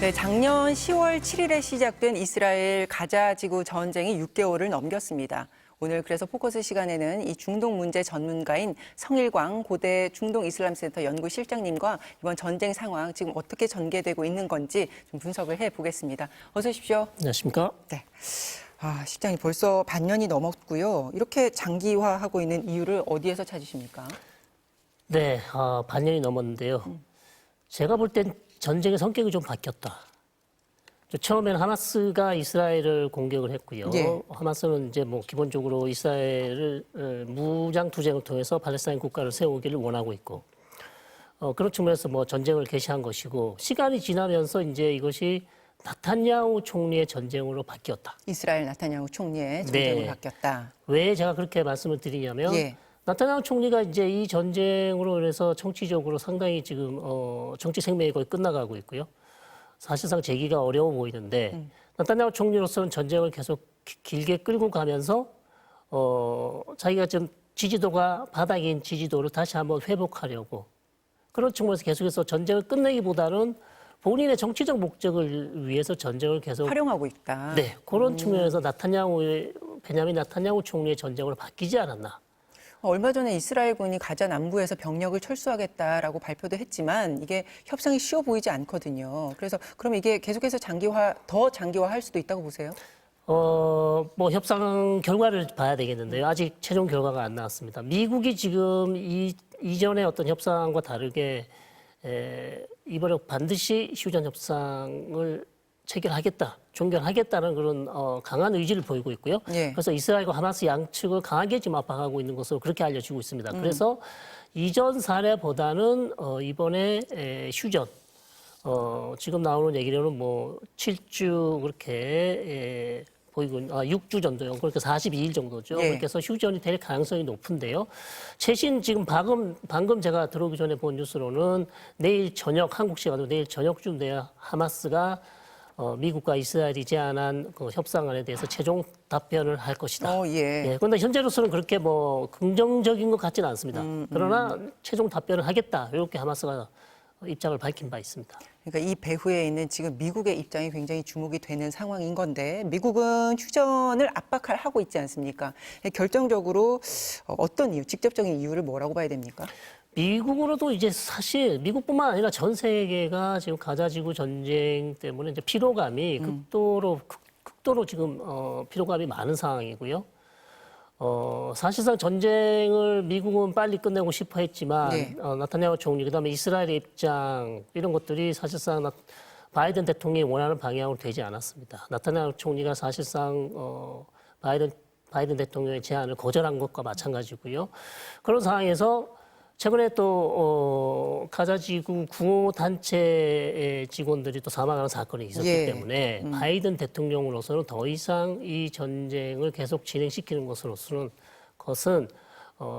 네, 작년 10월 7일에 시작된 이스라엘 가자 지구 전쟁이 6개월을 넘겼습니다. 오늘 그래서 포커스 시간에는 이 중동 문제 전문가인 성일광 고대 중동 이슬람센터 연구실장님과 이번 전쟁 상황 지금 어떻게 전개되고 있는 건지 좀 분석을 해보겠습니다. 어서 오십시오. 안녕하십니까? 네. 실장님 벌써 반년이 넘었고요. 이렇게 장기화하고 있는 이유를 어디에서 찾으십니까? 네, 반년이 넘었는데요. 제가 볼 땐 전쟁의 성격이 좀 바뀌었다. 처음에는 하마스가 이스라엘을 공격을 했고요. 예. 하마스는 이제 뭐 기본적으로 이스라엘을 무장 투쟁을 통해서 팔레스타인 국가를 세우기를 원하고 있고, 그런 측면에서 뭐 전쟁을 개시한 것이고, 시간이 지나면서 이제 이것이 나탄야후 총리의 전쟁으로 바뀌었다. 이스라엘 나타냐후 총리의 전쟁으로 네. 바뀌었다. 왜 제가 그렇게 말씀을 드리냐면, 예. 나타냐후 총리가 이제 이 전쟁으로 인해서 정치적으로 상당히 지금 정치 생명이 거의 끝나가고 있고요. 사실상 재기가 어려워 보이는데 나타냐후 총리로서는 전쟁을 계속 길게 끌고 가면서 자기가 좀 지지도가 바닥인 지지도를 다시 한번 회복하려고 그런 측면에서 계속해서 전쟁을 끝내기보다는 본인의 정치적 목적을 위해서 전쟁을 계속 활용하고 있다. 네, 그런 측면에서 베냐민 나타냐후 총리의 전쟁으로 바뀌지 않았나. 얼마 전에 이스라엘군이 가자 남부에서 병력을 철수하겠다라고 발표도 했지만 이게 협상이 쉬워 보이지 않거든요. 그래서 그럼 이게 계속해서 더 장기화할 수도 있다고 보세요? 뭐 협상 결과를 봐야 되겠는데요. 아직 최종 결과가 안 나왔습니다. 미국이 지금 이전의 어떤 협상과 다르게 이번에 반드시 휴전 협상을 체결하겠다, 종결하겠다는 그런 강한 의지를 보이고 있고요. 예. 그래서 이스라엘과 하마스 양측을 강하게 지금 압박하고 있는 것으로 그렇게 알려지고 있습니다. 그래서 이전 사례보다는 이번에 휴전, 지금 나오는 얘기로는 뭐 7주 그렇게 보이고 6주 정도요. 그렇게 42일 정도죠. 예. 그렇게 해서 휴전이 될 가능성이 높은데요. 최신 지금 방금 제가 들어오기 전에 본 뉴스로는 내일 저녁 한국 시간으로 내일 저녁쯤 돼야 하마스가 미국과 이스라엘이 제안한 그 협상안에 대해서 최종 답변을 할 것이다. 예. 그런데 현재로서는 그렇게 뭐 긍정적인 것 같지는 않습니다. 그러나 최종 답변을 하겠다. 이렇게 하마스가 입장을 밝힌 바 있습니다. 그러니까 이 배후에 있는 지금 미국의 입장이 굉장히 주목이 되는 상황인 건데 미국은 휴전을 압박하고 있지 않습니까? 결정적으로 어떤 이유, 직접적인 이유를 뭐라고 봐야 됩니까? 미국으로도 이제 사실 미국뿐만 아니라 전 세계가 지금 가자지구 전쟁 때문에 이제 피로감이 극도로 지금 피로감이 많은 상황이고요. 사실상 전쟁을 미국은 빨리 끝내고 싶어 했지만 네. 나타냐후 총리 그다음에 이스라엘의 입장 이런 것들이 사실상 바이든 대통령이 원하는 방향으로 되지 않았습니다. 나타냐후 총리가 사실상 바이든 대통령의 제안을 거절한 것과 마찬가지고요. 그런 상황에서 최근에 또 가자지구 구호 단체의 직원들이 또 사망하는 사건이 있었기 예. 때문에 바이든 대통령으로서는 더 이상 이 전쟁을 계속 진행시키는 것은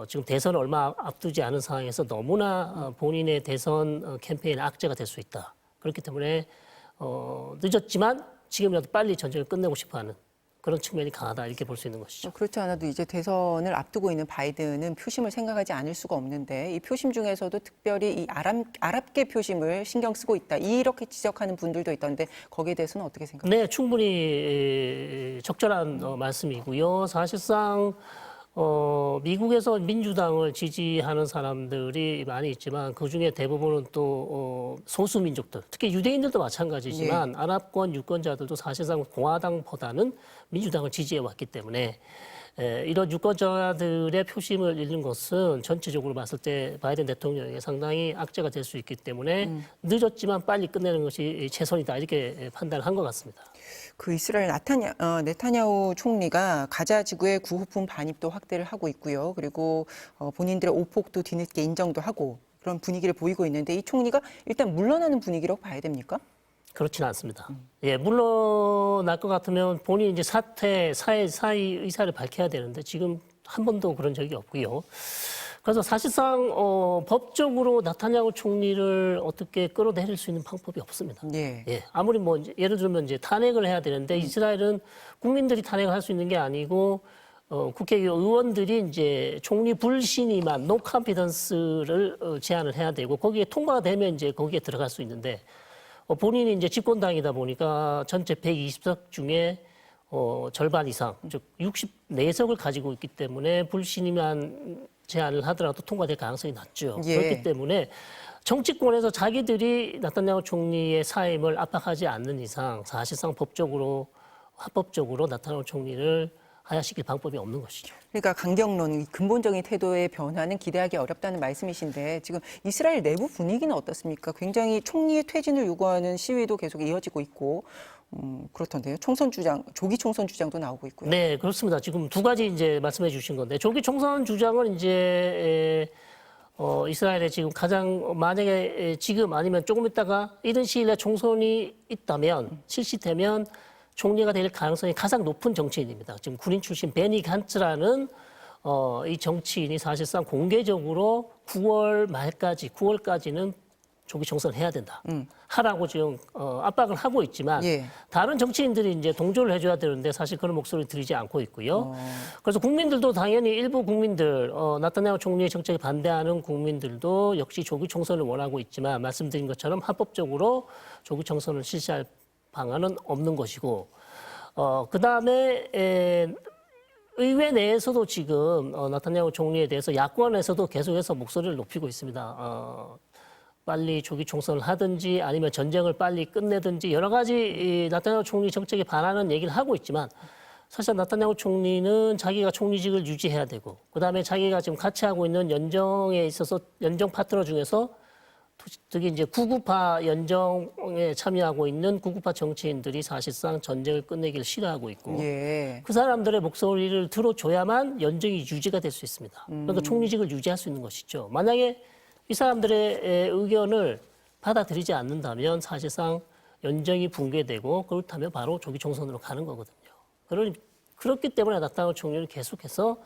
지금 대선을 얼마 앞두지 않은 상황에서 너무나 본인의 대선 캠페인에 악재가 될 수 있다. 그렇기 때문에 늦었지만 지금이라도 빨리 전쟁을 끝내고 싶어하는 그런 측면이 강하다 이렇게 볼 수 있는 것이죠. 그렇지 않아도 이제 대선을 앞두고 있는 바이든은 표심을 생각하지 않을 수가 없는데 이 표심 중에서도 특별히 이 아랍계 표심을 신경 쓰고 있다. 이렇게 지적하는 분들도 있던데 거기에 대해서는 어떻게 생각하세요? 네, 충분히 적절한 말씀이고요. 사실상 미국에서 민주당을 지지하는 사람들이 많이 있지만 그중에 대부분은 또 소수 민족들, 특히 유대인들도 마찬가지지만 아랍권 유권자들도 사실상 공화당보다는 민주당을 지지해 왔기 때문에 이런 유권자들의 표심을 잃는 것은 전체적으로 봤을 때 바이든 대통령에게 상당히 악재가 될 수 있기 때문에 늦었지만 빨리 끝내는 것이 최선이다 이렇게 판단을 한 것 같습니다. 그 이스라엘 네타냐후 총리가 가자 지구의 구호품 반입도 확대를 하고 있고요. 그리고 본인들의 오폭도 뒤늦게 인정도 하고 그런 분위기를 보이고 있는데 이 총리가 일단 물러나는 분위기라고 봐야 됩니까? 그렇지는 않습니다. 예, 물러날 것 같으면 본인이 이제 사의 의사를 밝혀야 되는데 지금 한 번도 그런 적이 없고요. 그래서 사실상 법적으로 나타냐후 총리를 어떻게 끌어내릴 수 있는 방법이 없습니다. 예. 예, 아무리 뭐 이제 예를 들면 이제 탄핵을 해야 되는데 이스라엘은 국민들이 탄핵을 할 수 있는 게 아니고 국회의원들이 이제 총리 불신임한 노 컨피던스를 제안을 해야 되고 거기에 통과가 되면 이제 거기에 들어갈 수 있는데 본인이 이제 집권당이다 보니까 전체 120석 중에 절반 이상, 즉 64석을 가지고 있기 때문에 불신임안 제안을 하더라도 통과될 가능성이 낮죠. 예. 그렇기 때문에 정치권에서 자기들이 나타냐후 총리의 사임을 압박하지 않는 이상 사실상 법적으로 합법적으로 나타냐후 총리를 하야시킬 방법이 없는 것이죠. 그러니까 강경론, 근본적인 태도의 변화는 기대하기 어렵다는 말씀이신데 지금 이스라엘 내부 분위기는 어떻습니까? 굉장히 총리의 퇴진을 요구하는 시위도 계속 이어지고 있고 그렇던데요. 총선 주장, 조기 총선 주장도 나오고 있고요. 네, 그렇습니다. 지금 두 가지 이제 말씀해 주신 건데 조기 총선 주장은 이제 이스라엘에 지금 가장 만약에 지금 아니면 조금 있다가 이른 시일에 총선이 있다면 실시되면 총리가 될 가능성이 가장 높은 정치인입니다. 지금 군인 출신 베니 간츠라는 이 정치인이 사실상 공개적으로 9월 말까지 9월까지는 조기 총선을 해야 된다. 하라고 지금 압박을 하고 있지만 예. 다른 정치인들이 이제 동조를 해줘야 되는데 사실 그런 목소리를 들리지 않고 있고요. 그래서 국민들도 당연히 일부 국민들 나타냐후 총리의 정책에 반대하는 국민들도 역시 조기 총선을 원하고 있지만 말씀드린 것처럼 합법적으로 조기 총선을 실시할 방안은 없는 것이고 그다음에 의회 내에서도 지금 나타냐후 총리에 대해서 야권에서도 계속해서 목소리를 높이고 있습니다. 빨리 조기 총선을 하든지 아니면 전쟁을 빨리 끝내든지 여러 가지 나타냐후 총리 정책에 반하는 얘기를 하고 있지만 사실 나타냐후 총리는 자기가 총리직을 유지해야 되고 그다음에 자기가 지금 같이 하고 있는 연정에 있어서 연정 파트너 중에서 특히 이제 구구파 연정에 참여하고 있는 구구파 정치인들이 사실상 전쟁을 끝내기를 싫어하고 있고 예. 그 사람들의 목소리를 들어줘야만 연정이 유지가 될 수 있습니다. 그러니까 총리직을 유지할 수 있는 것이죠. 만약에 이 사람들의 의견을 받아들이지 않는다면 사실상 연정이 붕괴되고 그렇다면 바로 조기 총선으로 가는 거거든요. 그렇기 때문에 나타나는 총리는 계속해서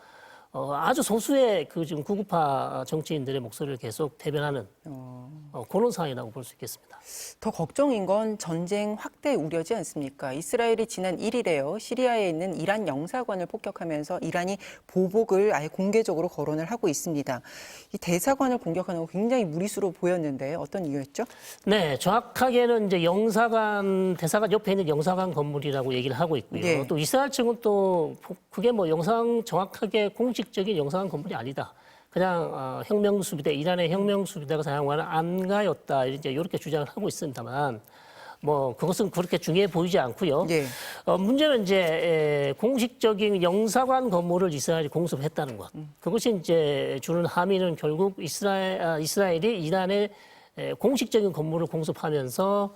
아주 소수의 그 지금 구구파 정치인들의 목소리를 계속 대변하는 그런 상황이라고 볼 수 있겠습니다. 더 걱정인 건 전쟁 확대 우려지 않습니까? 이스라엘이 지난 1일에요. 시리아에 있는 이란 영사관을 폭격하면서 이란이 보복을 아예 공개적으로 거론을 하고 있습니다. 이 대사관을 공격하는 거 굉장히 무리수로 보였는데 어떤 이유였죠? 네, 정확하게는 이제 대사관 옆에 있는 영사관 건물이라고 얘기를 하고 있고요. 네. 또 이스라엘 측은 또 그게 뭐 정확하게 공식적인 영사관 건물이 아니다. 그냥 혁명수비대, 이란의 혁명수비대가 사용하는 안가였다. 이제 이렇게 주장을 하고 있습니다만 뭐 그것은 그렇게 중요해 보이지 않고요. 예. 문제는 이제 공식적인 영사관 건물을 이스라엘이 공습했다는 것. 그것이 이제 주는 함의는 결국 이스라엘이 이란의 공식적인 건물을 공습하면서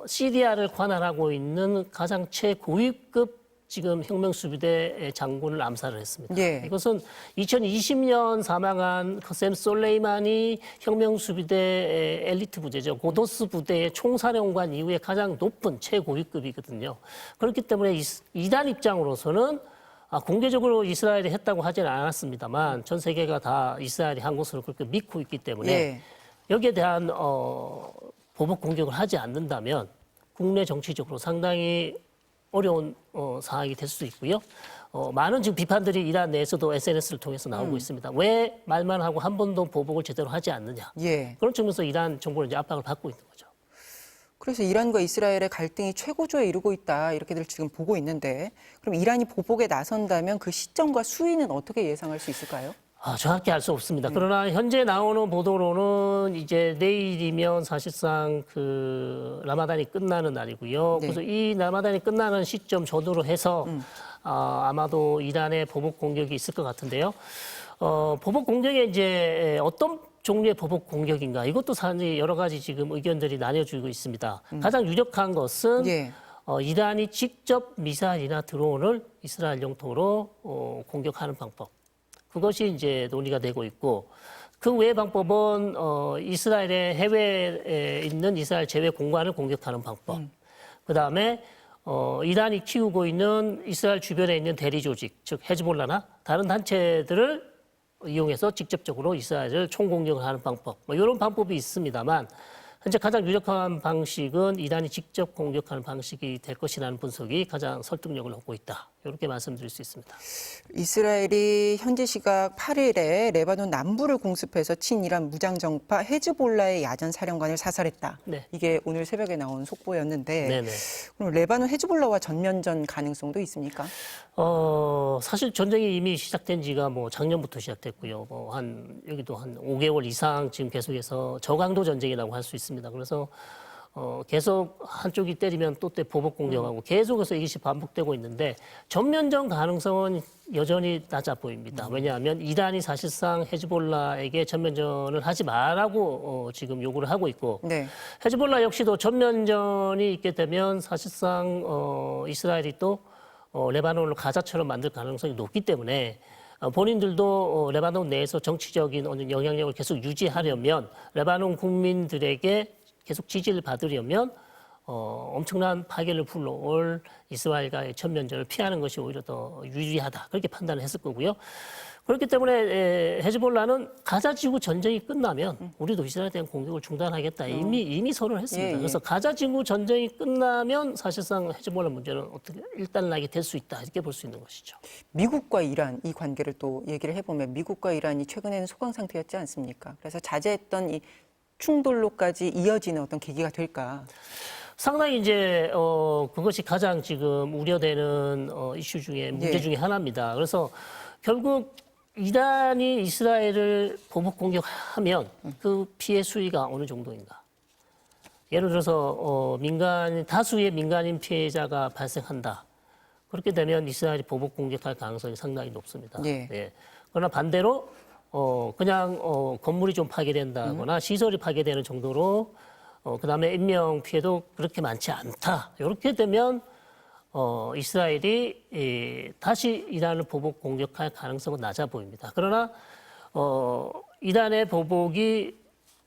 시리아를 관할하고 있는 가장 최고위급 지금 혁명수비대 장군을 암살을 했습니다. 예. 이것은 2020년 사망한 커셈 솔레이마니 혁명수비대 엘리트 부대죠. 고도스 부대의 총사령관 이후에 가장 높은 최고위급이거든요. 그렇기 때문에 이란 입장으로서는 공개적으로 이스라엘이 했다고 하지는 않았습니다만 전 세계가 다 이스라엘이 한 것으로 그렇게 믿고 있기 때문에 예. 여기에 대한 보복 공격을 하지 않는다면 국내 정치적으로 상당히 어려운 상황이 될 수 있고요. 많은 지금 비판들이 이란 내에서도 SNS를 통해서 나오고 있습니다. 왜 말만 하고 한 번도 보복을 제대로 하지 않느냐. 예. 그런 측면에서 이란 정부는 이제 압박을 받고 있는 거죠. 그래서 이란과 이스라엘의 갈등이 최고조에 이르고 있다 이렇게들 지금 보고 있는데 그럼 이란이 보복에 나선다면 그 시점과 수위는 어떻게 예상할 수 있을까요? 정확히 알 수 없습니다. 그러나 현재 나오는 보도로는 이제 내일이면 사실상 그 라마단이 끝나는 날이고요. 네. 그래서 이 라마단이 끝나는 시점 전후로 해서 아마도 이란의 보복 공격이 있을 것 같은데요. 보복 공격에 이제 어떤 종류의 보복 공격인가 이것도 사실 여러 가지 지금 의견들이 나뉘어지고 있습니다. 가장 유력한 것은 예. 이란이 직접 미사일이나 드론을 이스라엘 영토로 공격하는 방법. 그것이 이제 논의가 되고 있고 그 외의 방법은 이스라엘의 해외에 있는 이스라엘 제외 공간을 공격하는 방법. 그다음에 이란이 키우고 있는 이스라엘 주변에 있는 대리 조직, 즉 헤즈볼라나 다른 단체들을 이용해서 직접적으로 이스라엘을 총공격을 하는 방법. 뭐 이런 방법이 있습니다만 현재 가장 유력한 방식은 이란이 직접 공격하는 방식이 될 것이라는 분석이 가장 설득력을 얻고 있다. 이렇게 말씀드릴 수 있습니다. 이스라엘이 현지 시각 8일에 레바논 남부를 공습해서 친이란 무장정파 헤즈볼라의 야전 사령관을 사살했다. 네. 이게 오늘 새벽에 나온 속보였는데 네네. 그럼 레바논 헤즈볼라와 전면전 가능성도 있습니까? 사실 전쟁이 이미 시작된 지가 뭐 작년부터 시작됐고요. 여기도 한 5개월 이상 지금 계속해서 저강도 전쟁이라고 할 수 있습니다. 그래서 계속 한쪽이 때리면 또 보복 공격하고 계속해서 이것이 반복되고 있는데 전면전 가능성은 여전히 낮아 보입니다. 왜냐하면 이란이 사실상 헤즈볼라에게 전면전을 하지 말라고 지금 요구를 하고 있고 네. 헤즈볼라 역시도 전면전이 있게 되면 사실상 이스라엘이 또 레바논을 가자처럼 만들 가능성이 높기 때문에 본인들도 레바논 내에서 정치적인 어느 영향력을 계속 유지하려면 레바논 국민들에게 계속 지지를 받으려면 엄청난 파괴를 불러올 이스라엘과의 전면전을 피하는 것이 오히려 더 유리하다. 그렇게 판단을 했을 거고요. 그렇기 때문에 헤즈볼라는 가자 지구 전쟁이 끝나면 우리도 이스라엘에 대한 공격을 중단하겠다. 이미 선언을 했습니다. 예, 예. 그래서 가자 지구 전쟁이 끝나면 사실상 헤즈볼라 문제는 어떻게 일단락이 될 수 있다. 이렇게 볼 수 있는 것이죠. 미국과 이란 이 관계를 또 얘기를 해보면 미국과 이란이 최근에는 소강 상태였지 않습니까? 그래서 자제했던 이 충돌로까지 이어지는 어떤 계기가 될까? 상당히 이제 그것이 가장 지금 우려되는 이슈 중에 문제 예. 중에 하나입니다. 그래서 결국 이란이 이스라엘을 보복 공격하면 그 피해 수위가 어느 정도인가? 예를 들어서 다수의 민간인 피해자가 발생한다. 그렇게 되면 이스라엘이 보복 공격할 가능성이 상당히 높습니다. 예. 예. 그러나 반대로 그냥 건물이 좀 파괴된다거나 시설이 파괴되는 정도로 그다음에 인명 피해도 그렇게 많지 않다. 이렇게 되면 이스라엘이 다시 이란을 보복 공격할 가능성은 낮아 보입니다. 그러나 이란의 보복이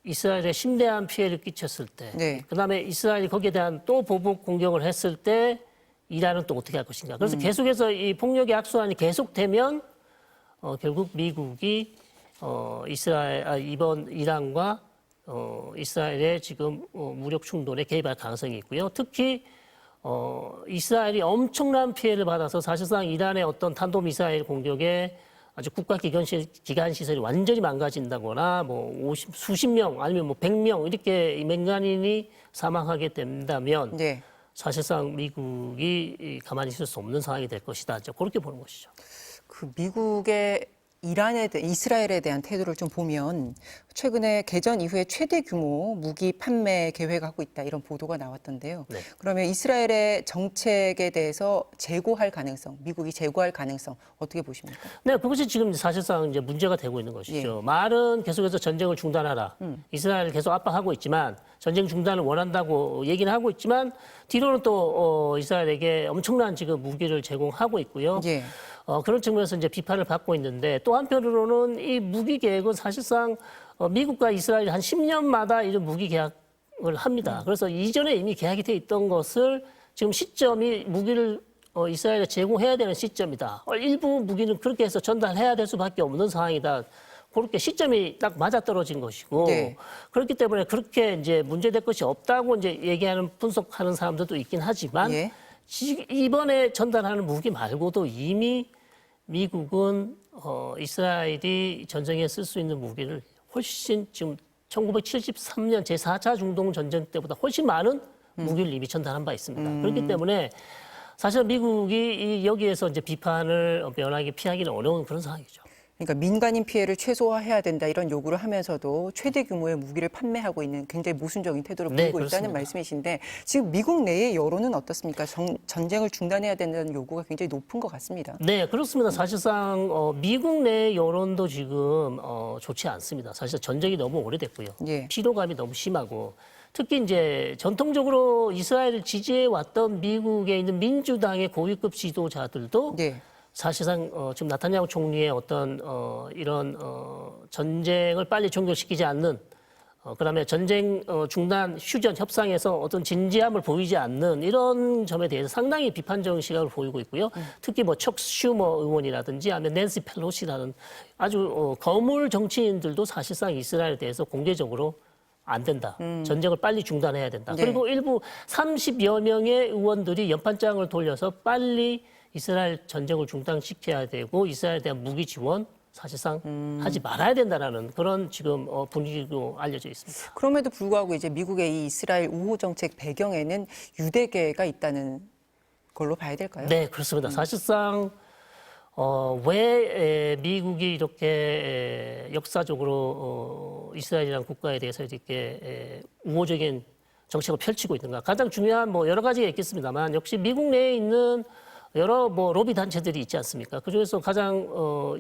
이스라엘에 심대한 피해를 끼쳤을 때, 네. 그다음에 이스라엘이 거기에 대한 또 보복 공격을 했을 때 이란은 또 어떻게 할 것인가. 그래서 계속해서 이 폭력의 악순환이 계속되면 결국 미국이 이번 이란과 이스라엘의 지금 무력 충돌에 개입할 가능성이 있고요. 특히 이스라엘이 엄청난 피해를 받아서 사실상 이란의 어떤 탄도미사일 공격에 아주 국가 기관 시설이 완전히 망가진다거나 수십 명 아니면 100명 이렇게 민간인이 사망하게 된다면 네. 사실상 미국이 가만히 있을 수 없는 상황이 될 것이다. 그렇게 보는 것이죠. 그 미국의 이스라엘에 대한 태도를 좀 보면 최근에 개전 이후에 최대 규모 무기 판매 계획하고 있다 이런 보도가 나왔던데요. 네. 그러면 이스라엘의 정책에 대해서 재고할 가능성, 미국이 재고할 가능성 어떻게 보십니까? 네, 그것이 지금 사실상 이제 문제가 되고 있는 것이죠. 말은 계속해서 전쟁을 중단하라. 이스라엘을 계속 압박하고 있지만 전쟁 중단을 원한다고 얘기는 하고 있지만 뒤로는 또 이스라엘에게 엄청난 지금 무기를 제공하고 있고요. 예. 그런 측면에서 이제 비판을 받고 있는데 또 한편으로는 이 무기 계획은 사실상 미국과 이스라엘이 한 10년마다 이런 무기 계약을 합니다. 그래서 이전에 이미 계약이 돼 있던 것을 지금 시점이 무기를 이스라엘에 제공해야 되는 시점이다. 일부 무기는 그렇게 해서 전달해야 될 수밖에 없는 상황이다. 그렇게 시점이 딱 맞아떨어진 것이고 네. 그렇기 때문에 그렇게 이제 문제될 것이 없다고 이제 얘기하는 분석하는 사람들도 있긴 하지만 예. 이번에 전달하는 무기 말고도 이미 미국은 이스라엘이 전쟁에 쓸 수 있는 무기를 훨씬 지금 1973년 제4차 중동 전쟁 때보다 훨씬 많은 무기를 이미 전달한 바 있습니다. 그렇기 때문에 사실 미국이 여기에서 이제 비판을 면하게 피하기는 어려운 그런 상황이죠. 그러니까 민간인 피해를 최소화해야 된다 이런 요구를 하면서도 최대 규모의 무기를 판매하고 있는 굉장히 모순적인 태도를 네, 보이고 있다는 그렇습니다. 말씀이신데 지금 미국 내의 여론은 어떻습니까? 전쟁을 중단해야 된다는 요구가 굉장히 높은 것 같습니다. 네, 그렇습니다. 사실상 미국 내 여론도 지금 좋지 않습니다. 사실 전쟁이 너무 오래됐고요. 예. 피로감이 너무 심하고 특히 이제 전통적으로 이스라엘을 지지해 왔던 미국에 있는 민주당의 고위급 지도자들도 네. 사실상 지금 나타냐후 총리의 어떤 이런 전쟁을 빨리 종결시키지 않는 그다음에 전쟁 중단 휴전 협상에서 어떤 진지함을 보이지 않는 이런 점에 대해서 상당히 비판적인 시각을 보이고 있고요. 특히 척 슈머 의원이라든지 아니면 낸시 펠로시라는 아주 거물 정치인들도 사실상 이스라엘에 대해서 공개적으로 안 된다. 전쟁을 빨리 중단해야 된다. 네. 그리고 일부 30여 명의 의원들이 연판장을 돌려서 빨리 이스라엘 전쟁을 중단시켜야 되고 이스라엘에 대한 무기 지원 사실상 하지 말아야 된다라는 그런 지금 분위기로 알려져 있습니다. 그럼에도 불구하고 이제 미국의 이 이스라엘 우호 정책 배경에는 유대계가 있다는 걸로 봐야 될까요? 네, 그렇습니다. 사실상 왜 미국이 이렇게 역사적으로 이스라엘이라는 국가에 대해서 이렇게 우호적인 정책을 펼치고 있는가? 가장 중요한 뭐 여러 가지가 있겠습니다만 역시 미국 내에 있는 여러 뭐 로비 단체들이 있지 않습니까? 그 중에서 가장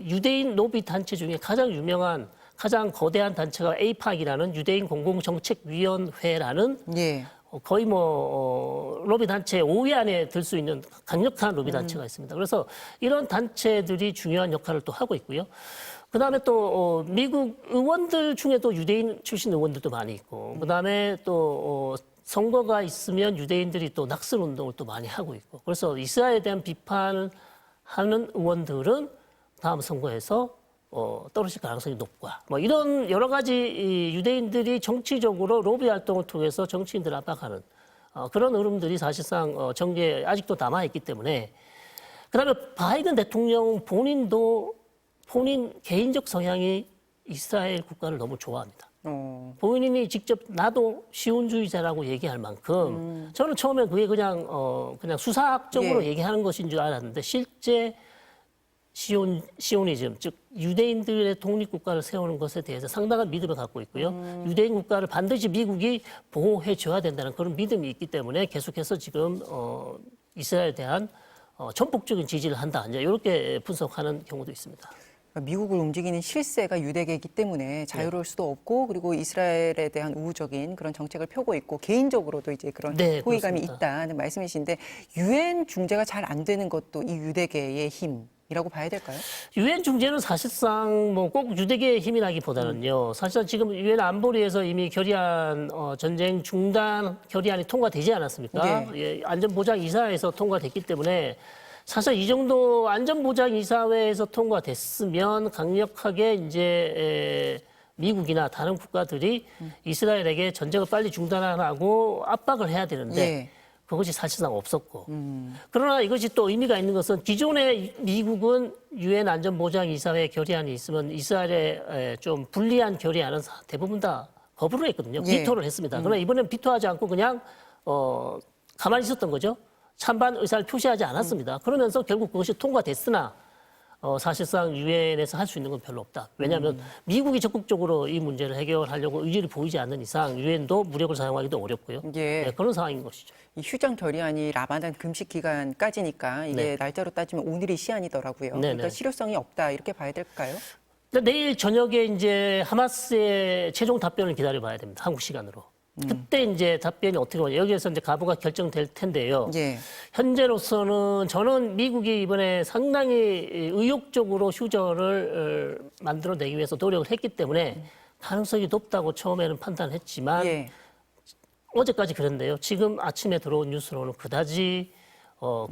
유대인 로비 단체 중에 가장 유명한 가장 거대한 단체가 에이팍이라는 유대인 공공정책위원회라는 예. 거의 뭐 로비 단체 5위 안에 들 수 있는 강력한 로비 단체가 있습니다. 그래서 이런 단체들이 중요한 역할을 또 하고 있고요. 그다음에 또 미국 의원들 중에도 유대인 출신 의원들도 많이 있고, 그다음에 또 선거가 있으면 유대인들이 또 낙선 운동을 또 많이 하고 있고, 그래서 이스라엘에 대한 비판을 하는 의원들은 다음 선거에서 떨어질 가능성이 높다. 뭐 이런 여러 가지 이 유대인들이 정치적으로 로비 활동을 통해서 정치인들을 압박하는 그런 흐름들이 사실상 정계에 아직도 남아 있기 때문에, 그다음에 바이든 대통령 본인도 본인 개인적 성향이 이스라엘 국가를 너무 좋아합니다. 본인이 직접 나도 시온주의자라고 얘기할 만큼 저는 처음에 그게 그냥 수사학적으로 예. 얘기하는 것인 줄 알았는데 실제 시오니즘, 즉 유대인들의 독립국가를 세우는 것에 대해서 상당한 믿음을 갖고 있고요. 유대인 국가를 반드시 미국이 보호해 줘야 된다는 그런 믿음이 있기 때문에 계속해서 지금 이스라엘에 대한 전폭적인 지지를 한다. 이제 이렇게 분석하는 경우도 있습니다. 미국을 움직이는 실세가 유대계이기 때문에 자유로울 수도 없고, 그리고 이스라엘에 대한 우호적인 그런 정책을 펴고 있고, 개인적으로도 이제 그런 네, 호의감이 그렇습니다. 있다는 말씀이신데, 유엔 중재가 잘 안 되는 것도 이 유대계의 힘이라고 봐야 될까요? 유엔 중재는 사실상 뭐 꼭 유대계의 힘이라기보다는요. 사실상 지금 유엔 안보리에서 이미 결의안 전쟁 중단 결의안이 통과되지 않았습니까? 예, 안전보장 이사회에서 통과됐기 때문에 사실 이 정도 안전보장 이사회에서 통과됐으면 강력하게 이제 미국이나 다른 국가들이 이스라엘에게 전쟁을 빨리 중단하라고 압박을 해야 되는데 예. 그것이 사실상 없었고, 그러나 이것이 또 의미가 있는 것은 기존에 미국은 유엔 안전보장이사회 결의안이 있으면 이스라엘에 좀 불리한 결의안은 대부분 다 거부를 했거든요. 예. 비토를 했습니다. 그러나 이번엔 비토하지 않고 그냥 가만히 있었던 거죠. 찬반 의사를 표시하지 않았습니다. 그러면서 결국 그것이 통과됐으나 사실상 유엔에서 할 수 있는 건 별로 없다. 왜냐하면 미국이 적극적으로 이 문제를 해결하려고 의지를 보이지 않는 이상 유엔도 무력을 사용하기도 어렵고요. 예. 네, 그런 상황인 것이죠. 이 휴전 결의안이 라마단 금식 기간까지니까 이게 네. 날짜로 따지면 오늘이 시한이더라고요. 네, 그러니까 네. 실효성이 없다 이렇게 봐야 될까요? 근데 내일 저녁에 이제 하마스의 최종 답변을 기다려봐야 됩니다. 한국 시간으로. 그때 이제 답변이 어떻게 오냐. 여기에서 이제 가부가 결정될 텐데요. 예. 현재로서는 저는 미국이 이번에 상당히 의욕적으로 휴전을 만들어내기 위해서 노력을 했기 때문에 가능성이 높다고 처음에는 판단했지만 예. 어제까지 그랬는데요. 지금 아침에 들어온 뉴스로는 그다지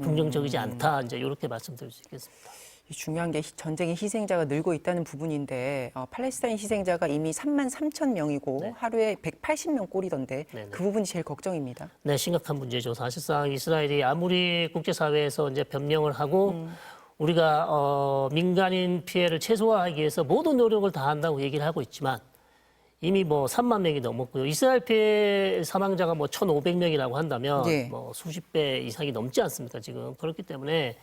긍정적이지 않다. 이제 이렇게 말씀드릴 수 있겠습니다. 이 중요한 게 전쟁의 희생자가 늘고 있다는 부분인데 팔레스타인 희생자가 이미 3만 3천 명이고 네. 하루에 180명 꼴이던데 네네. 그 부분이 제일 걱정입니다. 네, 심각한 문제죠. 사실상 이스라엘이 아무리 국제사회에서 이제 변명을 하고 우리가 민간인 피해를 최소화하기 위해서 모든 노력을 다한다고 얘기를 하고 있지만 이미 뭐 3만 명이 넘었고요. 이스라엘 피해 사망자가 뭐 1,500명이라고 한다면 예. 뭐 수십 배 이상이 넘지 않습니까, 지금. 그렇기 때문에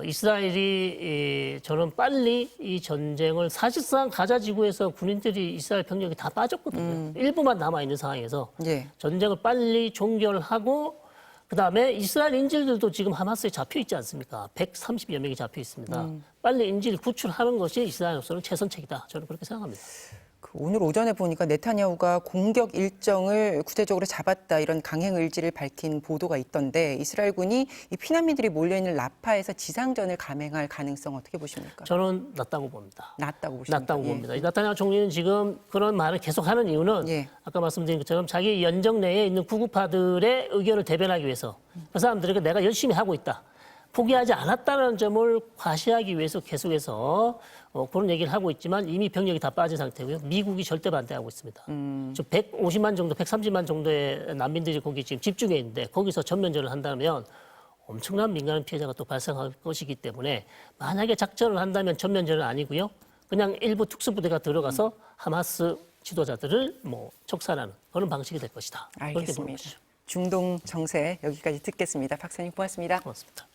이스라엘이 저는 빨리 이 전쟁을 사실상 가자 지구에서 군인들이 이스라엘 병력이 다 빠졌거든요. 일부만 남아 있는 상황에서 예. 전쟁을 빨리 종결하고 그다음에 이스라엘 인질들도 지금 하마스에 잡혀 있지 않습니까? 130여 명이 잡혀 있습니다. 빨리 인질 구출하는 것이 이스라엘로서는 최선책이다. 저는 그렇게 생각합니다. 오늘 오전에 보니까 네타냐후가 공격 일정을 구체적으로 잡았다 이런 강행 의지를 밝힌 보도가 있던데 이스라엘군이 이 피난민들이 몰려있는 라파에서 지상전을 감행할 가능성 어떻게 보십니까? 저는 낮다고 봅니다. 낮다고 보십니까? 낮다고 예. 봅니다. 이 나타냐후 총리는 지금 그런 말을 계속하는 이유는 예. 아까 말씀드린 것처럼 자기 연정 내에 있는 구구파들의 의견을 대변하기 위해서 그 사람들에게 내가 열심히 하고 있다. 포기하지 않았다는 점을 과시하기 위해서 계속해서 그런 얘기를 하고 있지만 이미 병력이 다 빠진 상태고요. 미국이 절대 반대하고 있습니다. 저 150만 정도, 130만 정도의 난민들이 거기 지금 집중해 있는데 거기서 전면전을 한다면 엄청난 민간 피해자가 또 발생할 것이기 때문에 만약에 작전을 한다면 전면전은 아니고요. 그냥 일부 특수부대가 들어가서 하마스 지도자들을 뭐 촉살하는 그런 방식이 될 것이다. 그렇게 보는 알겠습니다. 것이죠. 중동 정세 여기까지 듣겠습니다. 박사님 고맙습니다. 고맙습니다.